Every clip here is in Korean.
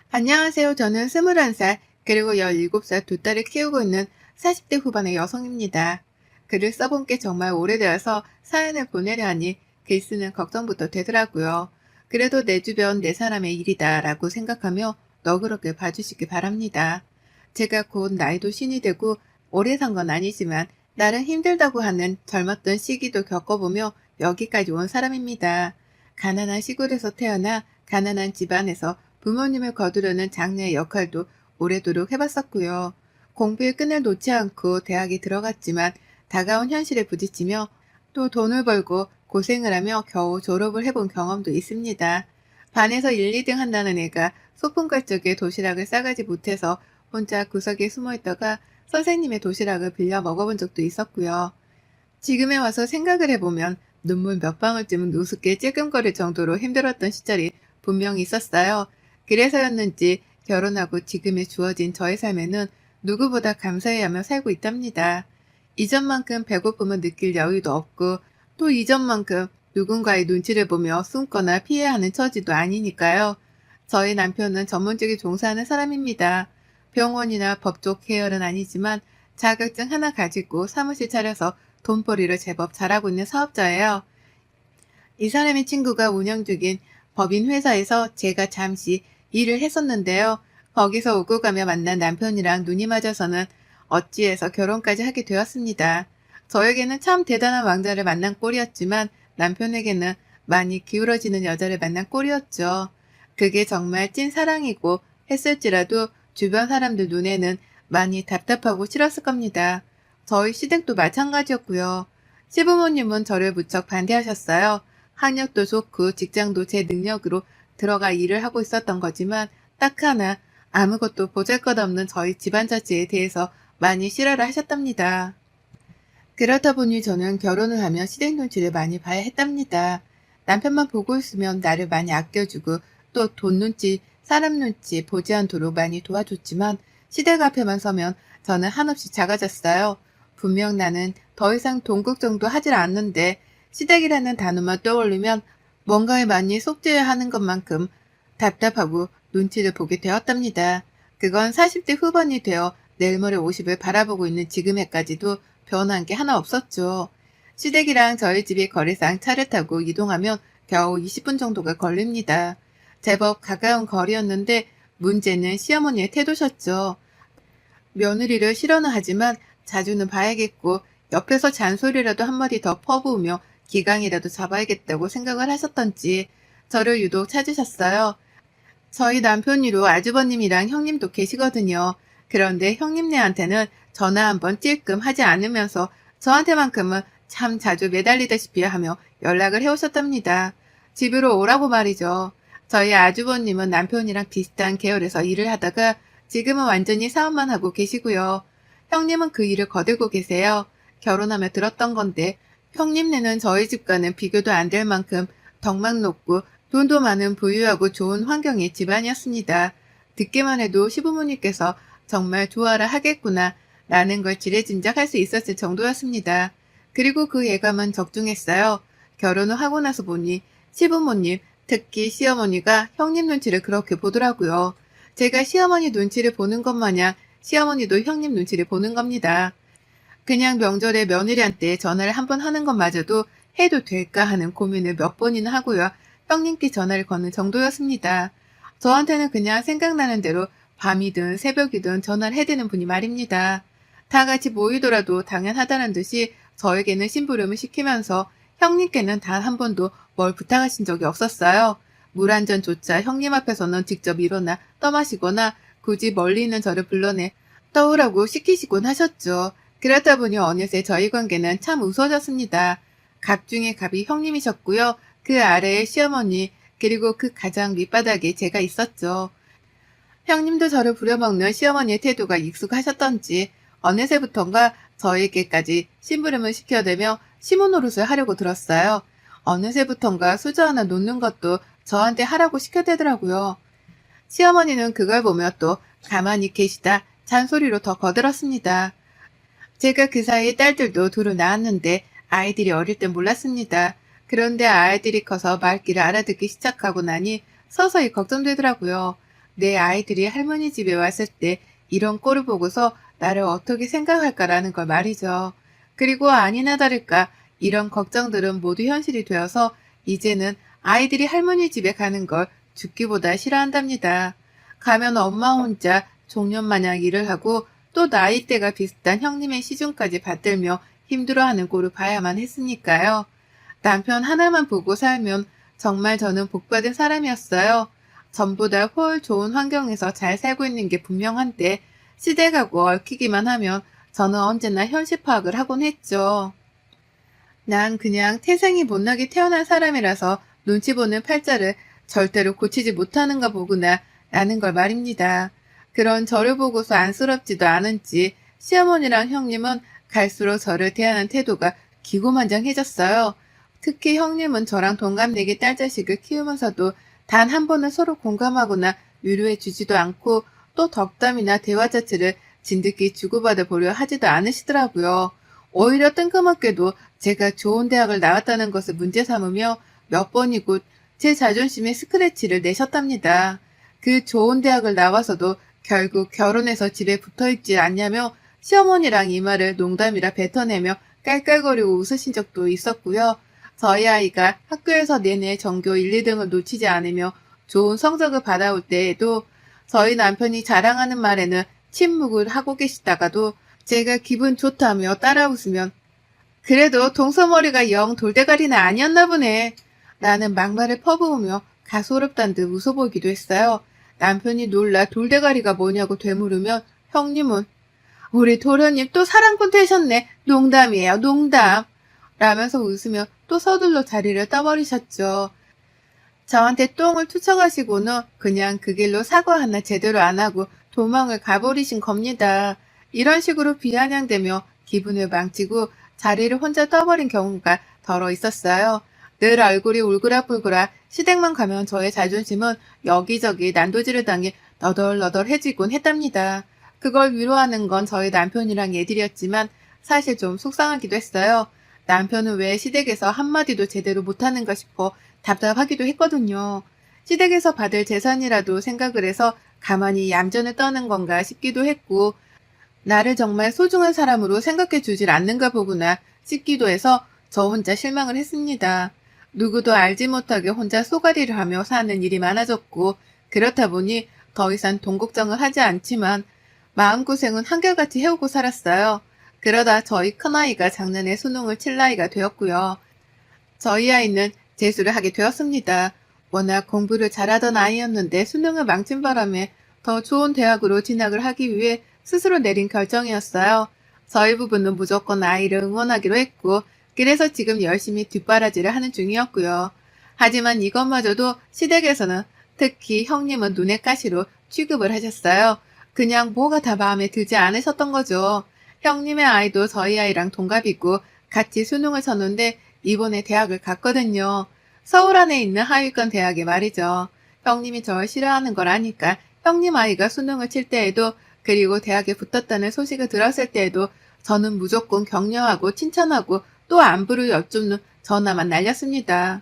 안녕하세요. 저는 21살, 그리고 17살 두 딸을 키우고 있는 40대 후반의 여성입니다. 글을 써본 게 정말 오래되어서 사연을 보내려 하니 글 쓰는 걱정부터 되더라고요. 그래도 내 주변 내 사람의 일이다 라고 생각하며 너그럽게 봐주시기 바랍니다. 제가 곧 나이도 신이 되고 오래 산 건 아니지만 나름 힘들다고 하는 젊었던 시기도 겪어보며 여기까지 온 사람입니다. 가난한 시골에서 태어나 가난한 집안에서 부모님을 거두려는 장녀의 역할도 오래도록 해봤었고요. 공부의 끈을 놓지 않고 대학에 들어갔지만 다가온 현실에 부딪히며 또 돈을 벌고 고생을 하며 겨우 졸업을 해본 경험도 있습니다. 반에서 1, 2등 한다는 애가 소풍 갈 적에 도시락을 싸가지 못해서 혼자 구석에 숨어 있다가 선생님의 도시락을 빌려 먹어본 적도 있었고요. 지금에 와서 생각을 해보면 눈물 몇 방울쯤은 우습게 찔끔거릴 정도로 힘들었던 시절이 분명히 있었어요. 그래서였는지 결혼하고 지금에 주어진 저의 삶에는 누구보다 감사해하며 살고 있답니다. 이전만큼 배고픔을 느낄 여유도 없고 또 이전만큼 누군가의 눈치를 보며 숨거나 피해야 하는 처지도 아니니까요. 저희 남편은 전문직에 종사하는 사람입니다. 병원이나 법조 계열은 아니지만 자격증 하나 가지고 사무실 차려서 돈벌이를 제법 잘하고 있는 사업자예요. 이 사람의 친구가 운영 중인 법인 회사에서 제가 잠시 일을 했었는데요. 거기서 오고 가며 만난 남편이랑 눈이 맞아서는 어찌해서 결혼까지 하게 되었습니다. 저에게는 참 대단한 왕자를 만난 꼴이었지만 남편에게는 많이 기울어지는 여자를 만난 꼴이었죠. 그게 정말 찐 사랑이고 했을지라도 주변 사람들 눈에는 많이 답답하고 싫었을 겁니다. 저희 시댁도 마찬가지였고요. 시부모님은 저를 무척 반대하셨어요. 학력도 좋고 직장도 제 능력으로 들어가 일을 하고 있었던 거지만 딱 하나 아무것도 보잘것없는 저희 집안 자체에 대해서 많이 싫어를 하셨답니다. 그렇다 보니 저는 결혼을 하며 시댁 눈치를 많이 봐야 했답니다. 남편만 보고 있으면 나를 많이 아껴주고 또 돈 눈치, 사람 눈치 보지 않도록 많이 도와줬지만 시댁 앞에만 서면 저는 한없이 작아졌어요. 분명 나는 더 이상 돈 걱정도 하질 않는데 시댁이라는 단어만 떠올리면 뭔가에 많이 속죄해야 하는 것만큼 답답하고 눈치를 보게 되었답니다. 그건 40대 후반이 되어 내일 모레 50을 바라보고 있는 지금에까지도 변한 게 하나 없었죠. 시댁이랑 저희 집이 거리상 차를 타고 이동하면 겨우 20분 정도가 걸립니다. 제법 가까운 거리였는데 문제는 시어머니의 태도셨죠. 며느리를 싫어는 하지만 자주는 봐야겠고 옆에서 잔소리라도 한마디 더 퍼부으며 기강이라도 잡아야겠다고 생각을 하셨던지 저를 유독 찾으셨어요. 저희 남편이로 아주버님이랑 형님도 계시거든요. 그런데 형님네한테는 전화 한번 찔끔 하지 않으면서 저한테만큼은 참 자주 매달리다시피 하며 연락을 해오셨답니다. 집으로 오라고 말이죠. 저희 아주버님은 남편이랑 비슷한 계열에서 일을 하다가 지금은 완전히 사업만 하고 계시고요. 형님은 그 일을 거들고 계세요. 결혼하며 들었던 건데 형님네는 저희 집과는 비교도 안 될 만큼 덕망 높고 돈도 많은 부유하고 좋은 환경의 집안이었습니다. 듣기만 해도 시부모님께서 정말 좋아라 하겠구나 라는 걸 지레짐작할 수 있었을 정도였습니다. 그리고 그 예감은 적중했어요. 결혼을 하고 나서 보니 시부모님, 특히 시어머니가 형님 눈치를 그렇게 보더라고요. 제가 시어머니 눈치를 보는 것 마냥 시어머니도 형님 눈치를 보는 겁니다. 그냥 명절에 며느리한테 전화를 한 번 하는 것마저도 해도 될까 하는 고민을 몇 번이나 하고요. 형님께 전화를 거는 정도였습니다. 저한테는 그냥 생각나는 대로 밤이든 새벽이든 전화를 해대는 분이 말입니다. 다 같이 모이더라도 당연하다는 듯이 저에게는 심부름을 시키면서 형님께는 단 한 번도 뭘 부탁하신 적이 없었어요. 물 한 잔조차 형님 앞에서는 직접 일어나 떠마시거나 굳이 멀리 있는 저를 불러내 떠오라고 시키시곤 하셨죠. 그렇다 보니 어느새 저희 관계는 참 우스워졌습니다. 갑 중에 갑이 형님이셨고요. 그 아래에 시어머니, 그리고 그 가장 밑바닥에 제가 있었죠. 형님도 저를 부려먹는 시어머니의 태도가 익숙하셨던지 어느새부턴가 저에게까지 심부름을 시켜대며 시모 노릇을 하려고 들었어요. 어느새부턴가 수저 하나 놓는 것도 저한테 하라고 시켜대더라고요. 시어머니는 그걸 보며 또 가만히 계시다 잔소리로 더 거들었습니다. 제가 그 사이에 딸들도 둘을 낳았는데 아이들이 어릴 땐 몰랐습니다. 그런데 아이들이 커서 말귀를 알아듣기 시작하고 나니 서서히 걱정되더라고요. 내 아이들이 할머니 집에 왔을 때 이런 꼴을 보고서 나를 어떻게 생각할까라는 걸 말이죠. 그리고 아니나 다를까 이런 걱정들은 모두 현실이 되어서 이제는 아이들이 할머니 집에 가는 걸 죽기보다 싫어한답니다. 가면 엄마 혼자 종년마냥 일을 하고 또 나이대가 비슷한 형님의 시중까지 받들며 힘들어하는 꼴을 봐야만 했으니까요. 남편 하나만 보고 살면 정말 저는 복받은 사람이었어요. 전보다 훨 좋은 환경에서 잘 살고 있는 게 분명한데 시댁하고 얽히기만 하면 저는 언제나 현실 파악을 하곤 했죠. 난 그냥 태생이 못나게 태어난 사람이라서 눈치 보는 팔자를 절대로 고치지 못하는가 보구나 라는 걸 말입니다. 그런 저를 보고서 안쓰럽지도 않은지 시어머니랑 형님은 갈수록 저를 대하는 태도가 기고만장해졌어요. 특히 형님은 저랑 동갑내기 딸자식을 키우면서도 단 한 번은 서로 공감하거나 위로해 주지도 않고 또 덕담이나 대화 자체를 진득히 주고받아 보려 하지도 않으시더라고요. 오히려 뜬금없게도 제가 좋은 대학을 나왔다는 것을 문제 삼으며 몇 번이고 제 자존심에 스크래치를 내셨답니다. 그 좋은 대학을 나와서도 결국 결혼해서 집에 붙어있지 않냐며 시어머니랑 이 말을 농담이라 뱉어내며 깔깔거리고 웃으신 적도 있었고요. 저희 아이가 학교에서 내내 전교 1, 2등을 놓치지 않으며 좋은 성적을 받아올 때에도 저희 남편이 자랑하는 말에는 침묵을 하고 계시다가도 제가 기분 좋다며 따라 웃으면 그래도 동서머리가 영 돌대가리는 아니었나 보네. 라는 막말을 퍼부으며 가소롭단 듯 웃어보기도 했어요. 남편이 놀라 돌대가리가 뭐냐고 되물으면 형님은 우리 도련님 또 사랑꾼 되셨네. 농담이에요, 농담. 라면서 웃으며 또 서둘러 자리를 떠버리셨죠. 저한테 똥을 투척하시고는 그냥 그 길로 사과 하나 제대로 안 하고 도망을 가버리신 겁니다. 이런 식으로 비아냥대며 기분을 망치고 자리를 혼자 떠버린 경우가 더러 있었어요. 늘 얼굴이 울그락불그락 시댁만 가면 저의 자존심은 여기저기 난도질을 당해 너덜너덜해지곤 했답니다. 그걸 위로하는 건 저희 남편이랑 애들이었지만 사실 좀 속상하기도 했어요. 남편은 왜 시댁에서 한마디도 제대로 못하는가 싶어 답답하기도 했거든요. 시댁에서 받을 재산이라도 생각을 해서 가만히 얌전을 떠는 건가 싶기도 했고 나를 정말 소중한 사람으로 생각해 주질 않는가 보구나 싶기도 해서 저 혼자 실망을 했습니다. 누구도 알지 못하게 혼자 쏘가리를 하며 사는 일이 많아졌고 그렇다 보니 더 이상 돈 걱정을 하지 않지만 마음고생은 한결같이 해오고 살았어요. 그러다 저희 큰아이가 작년에 수능을 칠 나이가 되었고요. 저희 아이는 재수를 하게 되었습니다. 워낙 공부를 잘하던 아이였는데 수능을 망친 바람에 더 좋은 대학으로 진학을 하기 위해 스스로 내린 결정이었어요. 저희 부부는 무조건 아이를 응원하기로 했고 그래서 지금 열심히 뒷바라지를 하는 중이었고요. 하지만 이것마저도 시댁에서는 특히 형님은 눈엣 가시로 취급을 하셨어요. 그냥 뭐가 다 마음에 들지 않으셨던 거죠. 형님의 아이도 저희 아이랑 동갑이고 같이 수능을 쳤는데 이번에 대학을 갔거든요. 서울 안에 있는 하위권 대학에 말이죠. 형님이 저를 싫어하는 걸 아니까 형님 아이가 수능을 칠 때에도 그리고 대학에 붙었다는 소식을 들었을 때에도 저는 무조건 격려하고 칭찬하고 또 안부를 여쭙는 전화만 날렸습니다.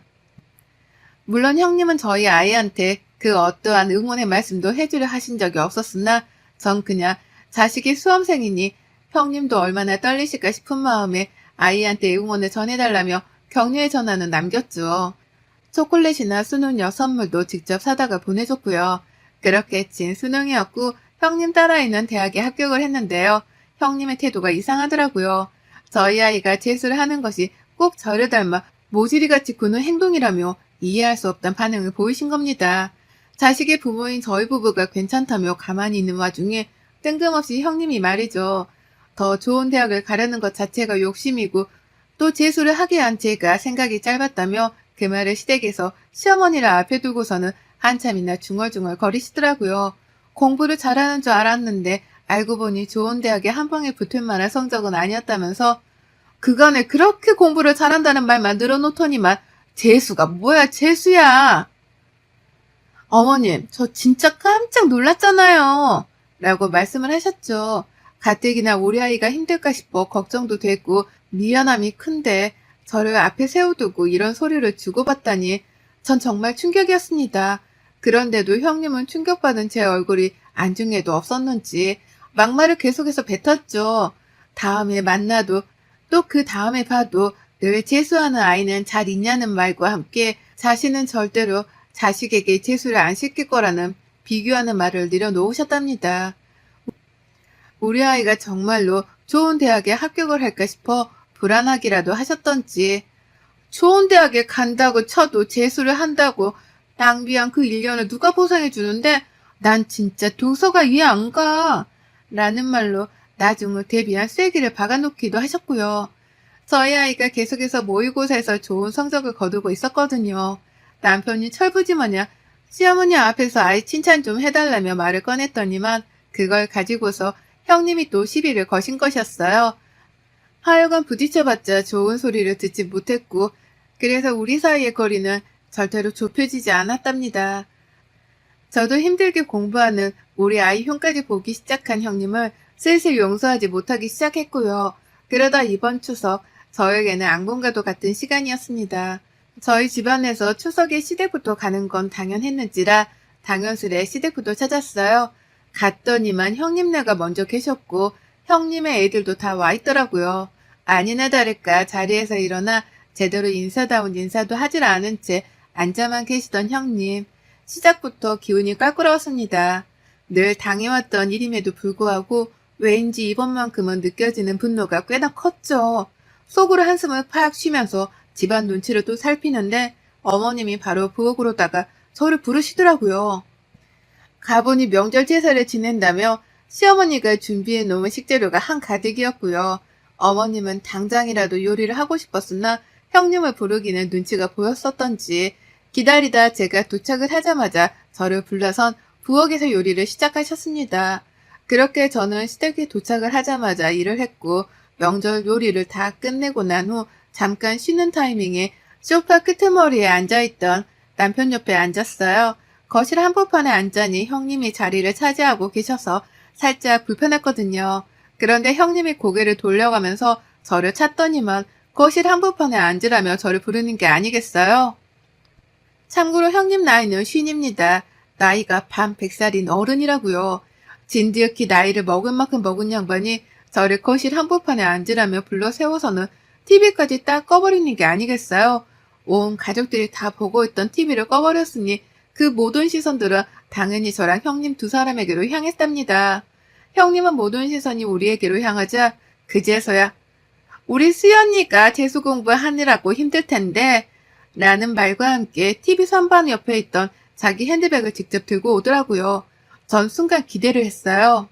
물론 형님은 저희 아이한테 그 어떠한 응원의 말씀도 해주려 하신 적이 없었으나 전 그냥 자식이 수험생이니 형님도 얼마나 떨리실까 싶은 마음에 아이한테 응원을 전해달라며 격려의 전화는 남겼죠. 초콜릿이나 수능여 선물도 직접 사다가 보내줬고요. 그렇게 친 수능이었고 형님 딸아이는 대학에 합격을 했는데요. 형님의 태도가 이상하더라고요. 저희 아이가 재수를 하는 것이 꼭 저를 닮아 모지리같이 구는 행동이라며 이해할 수 없단 반응을 보이신 겁니다. 자식의 부모인 저희 부부가 괜찮다며 가만히 있는 와중에 뜬금없이 형님이 말이죠. 더 좋은 대학을 가려는 것 자체가 욕심이고 또 재수를 하게 한 제가 생각이 짧았다며 그 말을 시댁에서 시어머니를 앞에 두고서는 한참이나 중얼중얼 거리시더라고요. 공부를 잘하는 줄 알았는데 알고 보니 좋은 대학에 한 방에 붙을 만한 성적은 아니었다면서 그간에 그렇게 공부를 잘한다는 말만 늘어놓더니만 재수가 뭐야 재수야. 어머님 저 진짜 깜짝 놀랐잖아요. 라고 말씀을 하셨죠. 가뜩이나 우리 아이가 힘들까 싶어 걱정도 되고 미안함이 큰데 저를 앞에 세워두고 이런 소리를 주고받다니 전 정말 충격이었습니다. 그런데도 형님은 충격받은 제 얼굴이 안중에도 없었는지 막말을 계속해서 뱉었죠. 다음에 만나도 또 그 다음에 봐도 늘 재수하는 아이는 잘 있냐는 말과 함께 자신은 절대로 자식에게 재수를 안 시킬 거라는 비교하는 말을 내려놓으셨답니다. 우리 아이가 정말로 좋은 대학에 합격을 할까 싶어 불안하기라도 하셨던지 좋은 대학에 간다고 쳐도 재수를 한다고 낭비한 그 1년을 누가 보상해 주는데 난 진짜 도서가 이해 안 가. 라는 말로 나중을 대비한 쐐기를 박아놓기도 하셨고요. 저희 아이가 계속해서 모의고사에서 좋은 성적을 거두고 있었거든요. 남편이 철부지마냥 시어머니 앞에서 아이 칭찬 좀 해달라며 말을 꺼냈더니만 그걸 가지고서 형님이 또 시비를 거신 것이었어요. 하여간 부딪혀봤자 좋은 소리를 듣지 못했고 그래서 우리 사이의 거리는 절대로 좁혀지지 않았답니다. 저도 힘들게 공부하는 우리 아이 흉까지 보기 시작한 형님을 슬슬 용서하지 못하기 시작했고요. 그러다 이번 추석 저에게는 악몽과도 같은 시간이었습니다. 저희 집안에서 추석에 시댁부터 가는 건 당연했는지라 당연스레 시댁부터 찾았어요. 갔더니만 형님네가 먼저 계셨고 형님의 애들도 다 와 있더라고요. 아니나 다를까 자리에서 일어나 제대로 인사다운 인사도 하질 않은 채 앉아만 계시던 형님. 시작부터 기운이 껄끄러웠습니다. 늘 당해왔던 일임에도 불구하고 왠지 이번만큼은 느껴지는 분노가 꽤나 컸죠. 속으로 한숨을 팍 쉬면서 집안 눈치를 또 살피는데 어머님이 바로 부엌으로다가 저를 부르시더라고요. 가보니 명절 제사를 지낸다며 시어머니가 준비해 놓은 식재료가 한가득이었고요. 어머님은 당장이라도 요리를 하고 싶었으나 형님을 부르기는 눈치가 보였었던지 기다리다 제가 도착을 하자마자 저를 불러선 부엌에서 요리를 시작하셨습니다. 그렇게 저는 시댁에 도착을 하자마자 일을 했고 명절 요리를 다 끝내고 난 후 잠깐 쉬는 타이밍에 소파 끄트머리에 앉아있던 남편 옆에 앉았어요. 거실 한복판에 앉자니 형님이 자리를 차지하고 계셔서 살짝 불편했거든요. 그런데 형님이 고개를 돌려가면서 저를 찾더니만 거실 한복판에 앉으라며 저를 부르는 게 아니겠어요? 참고로 형님 나이는 50입니다. 나이가 반 100살인 어른이라고요. 진드역히 나이를 먹을 만큼 먹은 양반이 저를 거실 한복판에 앉으라며 불러 세워서는 TV까지 딱 꺼버리는 게 아니겠어요? 온 가족들이 다 보고 있던 TV를 꺼버렸으니 그 모든 시선들은 당연히 저랑 형님 두 사람에게로 향했답니다. 형님은 모든 시선이 우리에게로 향하자 그제서야 우리 수연이가 재수 공부하느라고 힘들 텐데 라는 말과 함께 TV 선반 옆에 있던 자기 핸드백을 직접 들고 오더라고요. 전 순간 기대를 했어요.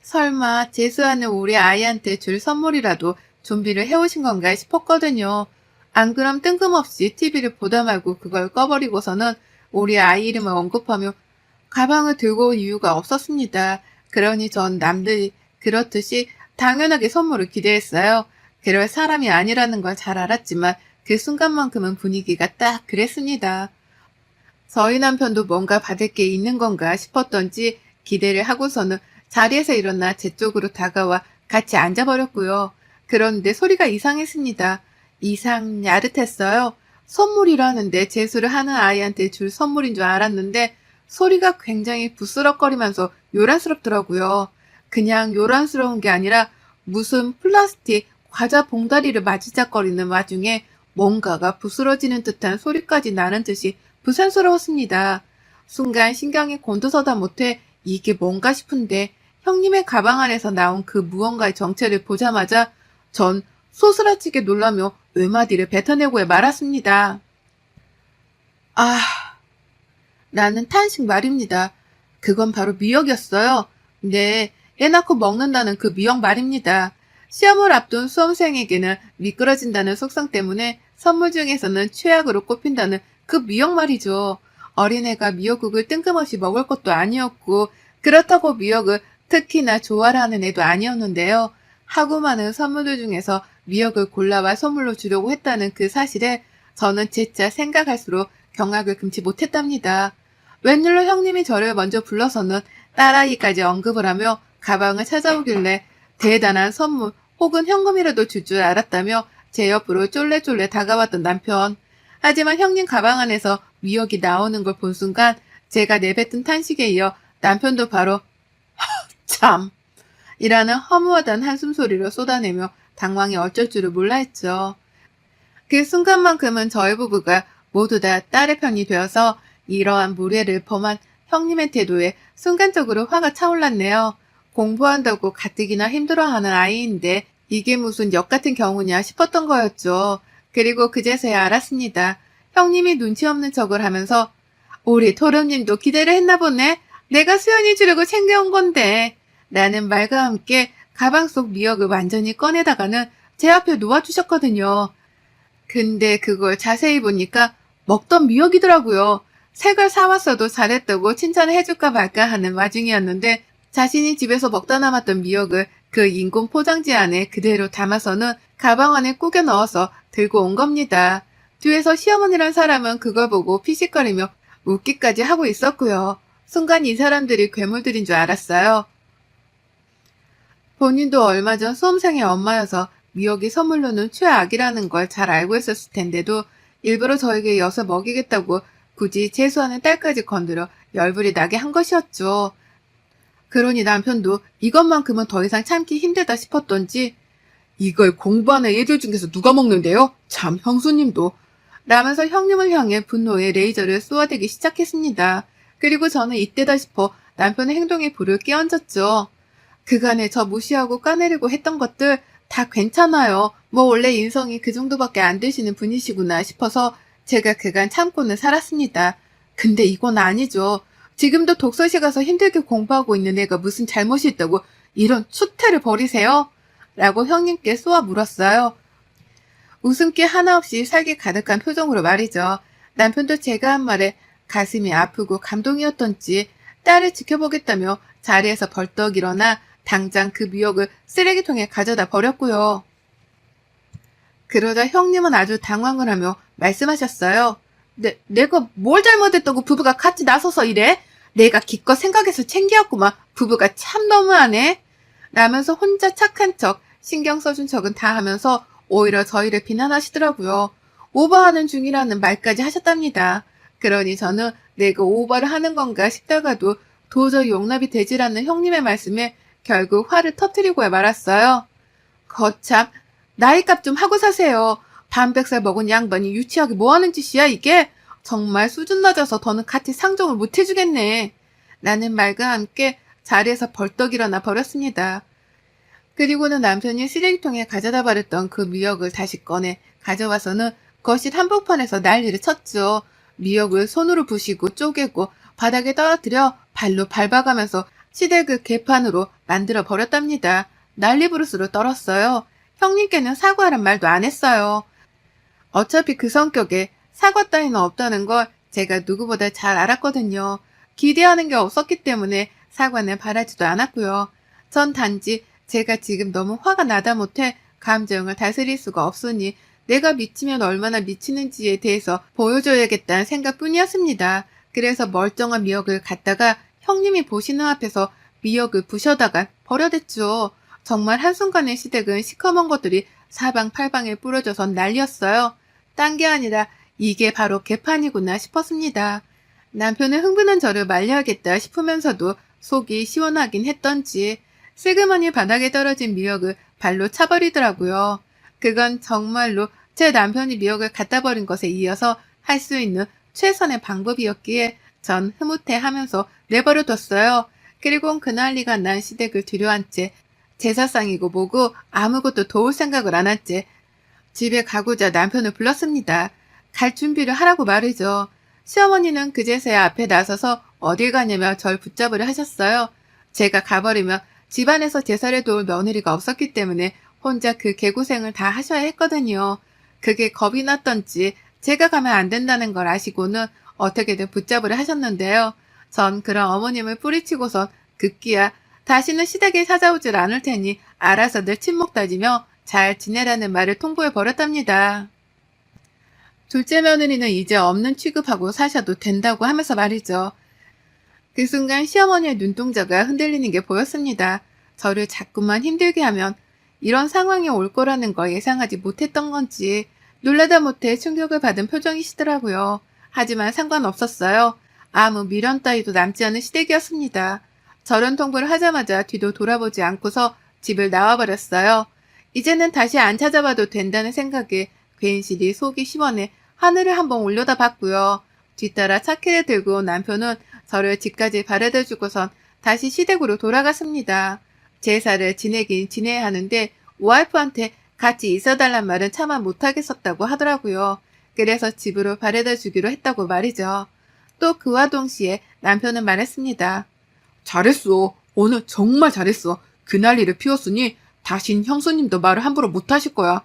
설마 재수하는 우리 아이한테 줄 선물이라도 준비를 해오신 건가 싶었거든요. 안 그럼 뜬금없이 TV를 보다 말고 그걸 꺼버리고서는 우리 아이 이름을 언급하며 가방을 들고 온 이유가 없었습니다. 그러니 전 남들이 그렇듯이 당연하게 선물을 기대했어요. 그럴 사람이 아니라는 걸 잘 알았지만 그 순간만큼은 분위기가 딱 그랬습니다. 저희 남편도 뭔가 받을 게 있는 건가 싶었던지 기대를 하고서는 자리에서 일어나 제 쪽으로 다가와 같이 앉아버렸고요. 그런데 소리가 이상했습니다. 이상 야릇했어요. 선물이라는데 재수를 하는 아이한테 줄 선물인 줄 알았는데 소리가 굉장히 부스럭거리면서 요란스럽더라고요. 그냥 요란스러운 게 아니라 무슨 플라스틱 과자 봉다리를 마지작거리는 와중에 뭔가가 부스러지는 듯한 소리까지 나는 듯이 부산스러웠습니다. 순간 신경이 곤두서다 못해 이게 뭔가 싶은데 형님의 가방 안에서 나온 그 무언가의 정체를 보자마자 전 소스라치게 놀라며 외마디를 뱉어내고 말았습니다. 아, 라는 탄식 말입니다. 그건 바로 미역이었어요. 네, 애 낳고 먹는다는 그 미역 말입니다. 시험을 앞둔 수험생에게는 미끄러진다는 속성 때문에 선물 중에서는 최악으로 꼽힌다는 그 미역 말이죠. 어린애가 미역국을 뜬금없이 먹을 것도 아니었고 그렇다고 미역을 특히나 좋아하는 애도 아니었는데요. 하고 많은 선물들 중에서 미역을 골라와 선물로 주려고 했다는 그 사실에 저는 재차 생각할수록 경악을 금치 못했답니다. 웬일로 형님이 저를 먼저 불러서는 딸아이까지 언급을 하며 가방을 찾아오길래 대단한 선물 혹은 현금이라도 줄 알았다며 제 옆으로 쫄래쫄래 다가왔던 남편. 하지만 형님 가방 안에서 미역이 나오는 걸 본 순간 제가 내뱉은 탄식에 이어 남편도 바로 참! 이라는 허무하다는 한숨소리를 쏟아내며 당황히 어쩔 줄을 몰라 했죠. 그 순간만큼은 저희 부부가 모두 다 딸의 편이 되어서 이러한 무례를 범한 형님의 태도에 순간적으로 화가 차올랐네요. 공부한다고 가뜩이나 힘들어하는 아이인데 이게 무슨 역 같은 경우냐 싶었던 거였죠. 그리고 그제서야 알았습니다. 형님이 눈치 없는 척을 하면서 우리 도련님도 기대를 했나 보네. 내가 수연이 주려고 챙겨온 건데. 라는 말과 함께 가방 속 미역을 완전히 꺼내다가는 제 앞에 놓아주셨거든요. 근데 그걸 자세히 보니까 먹던 미역이더라고요. 색을 사왔어도 잘했다고 칭찬을 해줄까 말까 하는 와중이었는데 자신이 집에서 먹다 남았던 미역을 그 인공 포장지 안에 그대로 담아서는 가방 안에 꾸겨 넣어서 들고 온 겁니다. 뒤에서 시어머니란 사람은 그걸 보고 피식거리며 웃기까지 하고 있었고요. 순간 이 사람들이 괴물들인 줄 알았어요. 본인도 얼마 전 수험생의 엄마여서 미역이 선물로는 최악이라는 걸 잘 알고 있었을 텐데도 일부러 저에게 엿을 먹이겠다고 굳이 재수하는 딸까지 건드려 열불이 나게 한 것이었죠. 그러니 남편도 이것만큼은 더 이상 참기 힘들다 싶었던지 이걸 공부하는 애들 중에서 누가 먹는데요? 참 형수님도. 라면서 형님을 향해 분노의 레이저를 쏘아대기 시작했습니다. 그리고 저는 이때다 싶어 남편의 행동에 불을 끼얹었죠. 그간에 저 무시하고 까내리고 했던 것들 다 괜찮아요. 뭐 원래 인성이 그 정도밖에 안 되시는 분이시구나 싶어서 제가 그간 참고는 살았습니다. 근데 이건 아니죠. 지금도 독서실 가서 힘들게 공부하고 있는 애가 무슨 잘못이 있다고 이런 추태를 벌이세요? 라고 형님께 쏘아 물었어요. 웃음기 하나 없이 살기 가득한 표정으로 말이죠. 남편도 제가 한 말에 가슴이 아프고 감동이었던지 딸을 지켜보겠다며 자리에서 벌떡 일어나 당장 그 미역을 쓰레기통에 가져다 버렸고요. 그러자 형님은 아주 당황을 하며 말씀하셨어요. 내가 뭘 잘못했다고 부부가 같이 나서서 이래? 내가 기껏 생각해서 챙겨왔구만. 부부가 참 너무하네. 라면서 혼자 착한 척, 신경 써준 척은 다 하면서 오히려 저희를 비난하시더라고요. 오버하는 중이라는 말까지 하셨답니다. 그러니 저는 내가 오버를 하는 건가 싶다가도 도저히 용납이 되질 않는 형님의 말씀에 결국 화를 터뜨리고야 말았어요. 거참, 나이값 좀 하고 사세요. 반백살 먹은 양반이 유치하게 뭐하는 짓이야 이게? 정말 수준 낮아서 더는 같이 상종을 못 해주겠네. 라는 말과 함께 자리에서 벌떡 일어나 버렸습니다. 그리고는 남편이 쓰레기통에 가져다 버렸던 그 미역을 다시 꺼내 가져와서는 거실 한복판에서 난리를 쳤죠. 미역을 손으로 부시고 쪼개고 바닥에 떨어뜨려 발로 밟아가면서 시댁을 개판으로 만들어 버렸답니다. 난리부르스로 떨었어요. 형님께는 사과란 말도 안 했어요. 어차피 그 성격에 사과 따위는 없다는 걸 제가 누구보다 잘 알았거든요. 기대하는 게 없었기 때문에 사과는 바라지도 않았고요. 전 단지 제가 지금 너무 화가 나다 못해 감정을 다스릴 수가 없으니 내가 미치면 얼마나 미치는지에 대해서 보여줘야겠다는 생각뿐이었습니다. 그래서 멀쩡한 미역을 갖다가 형님이 보시는 앞에서 미역을 부셔다가 버려댔죠. 정말 한순간에 시댁은 시커먼 것들이 사방팔방에 뿌려져서 난리였어요. 딴 게 아니라 이게 바로 개판이구나 싶었습니다. 남편은 흥분한 저를 말려야겠다 싶으면서도 속이 시원하긴 했던지 슬그머니 바닥에 떨어진 미역을 발로 차버리더라고요. 그건 정말로 제 남편이 미역을 갖다 버린 것에 이어서 할 수 있는 최선의 방법이었기에 전 흐뭇해하면서 내버려뒀어요. 그리고 그난리가 난 시댁을 뒤로한 채 제사상이고 뭐고 아무것도 도울 생각을 안 한 채 집에 가고자 남편을 불렀습니다. 갈 준비를 하라고 말이죠. 시어머니는 그제서야 앞에 나서서 어딜 가냐며 절 붙잡으려 하셨어요. 제가 가버리면 집안에서 제사를 도울 며느리가 없었기 때문에 혼자 그 개고생을 다 하셔야 했거든요. 그게 겁이 났던지 제가 가면 안 된다는 걸 아시고는 어떻게든 붙잡으려 하셨는데요. 전 그런 어머님을 뿌리치고선 급기야 다시는 시댁에 찾아오질 않을 테니 알아서들 친목 다지며 잘 지내라는 말을 통보해 버렸답니다. 둘째 며느리는 이제 없는 취급하고 사셔도 된다고 하면서 말이죠. 그 순간 시어머니의 눈동자가 흔들리는 게 보였습니다. 저를 자꾸만 힘들게 하면 이런 상황이 올 거라는 걸 예상하지 못했던 건지 놀라다 못해 충격을 받은 표정이시더라고요. 하지만 상관없었어요. 아무 미련 따위도 남지 않은 시댁이었습니다. 저런 통보를 하자마자 뒤도 돌아보지 않고서 집을 나와버렸어요. 이제는 다시 안 찾아봐도 된다는 생각에 괜시리 속이 시원해 하늘을 한번 올려다봤고요. 뒤따라 차키를 들고 남편은 저를 집까지 바래다주고선 다시 시댁으로 돌아갔습니다. 제사를 지내긴 지내야 하는데 와이프한테 같이 있어달란 말은 차마 못하겠었다고 하더라고요. 그래서 집으로 바래다 주기로 했다고 말이죠. 또 그와 동시에 남편은 말했습니다. 잘했어. 오늘 정말 잘했어. 그 난리를 피웠으니 다신 형수님도 말을 함부로 못하실 거야.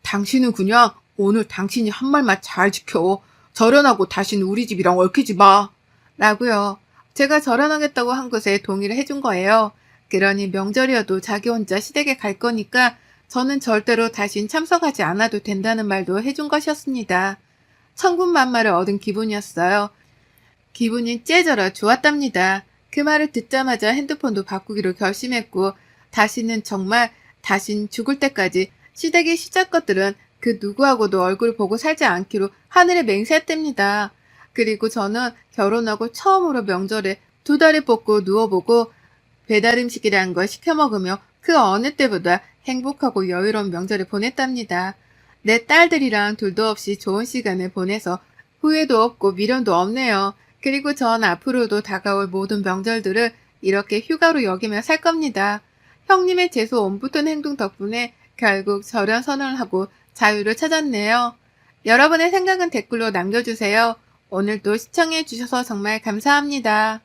당신은 그냥 오늘 당신이 한 말만 잘 지켜. 절연하고 다시는 우리 집이랑 얽히지 마. 라고요. 제가 절연하겠다고 한 것에 동의를 해준 거예요. 그러니 명절이어도 자기 혼자 시댁에 갈 거니까 저는 절대로 다신 참석하지 않아도 된다는 말도 해준 것이었습니다. 천군만마를 얻은 기분이었어요. 기분이 째져라 좋았답니다. 그 말을 듣자마자 핸드폰도 바꾸기로 결심했고 다신 죽을 때까지 시댁의 시작 것들은 그 누구하고도 얼굴 보고 살지 않기로 하늘에 맹세했답니다. 그리고 저는 결혼하고 처음으로 명절에 2다리 뻗고 누워보고 배달 음식이란 걸 시켜 먹으며 그 어느 때보다 행복하고 여유로운 명절을 보냈답니다. 내 딸들이랑 둘도 없이 좋은 시간을 보내서 후회도 없고 미련도 없네요. 그리고 전 앞으로도 다가올 모든 명절들을 이렇게 휴가로 여기며 살 겁니다. 형님의 재수 옴붙은 행동 덕분에 결국 절연 선언을 하고 자유를 찾았네요. 여러분의 생각은 댓글로 남겨주세요. 오늘도 시청해주셔서 정말 감사합니다.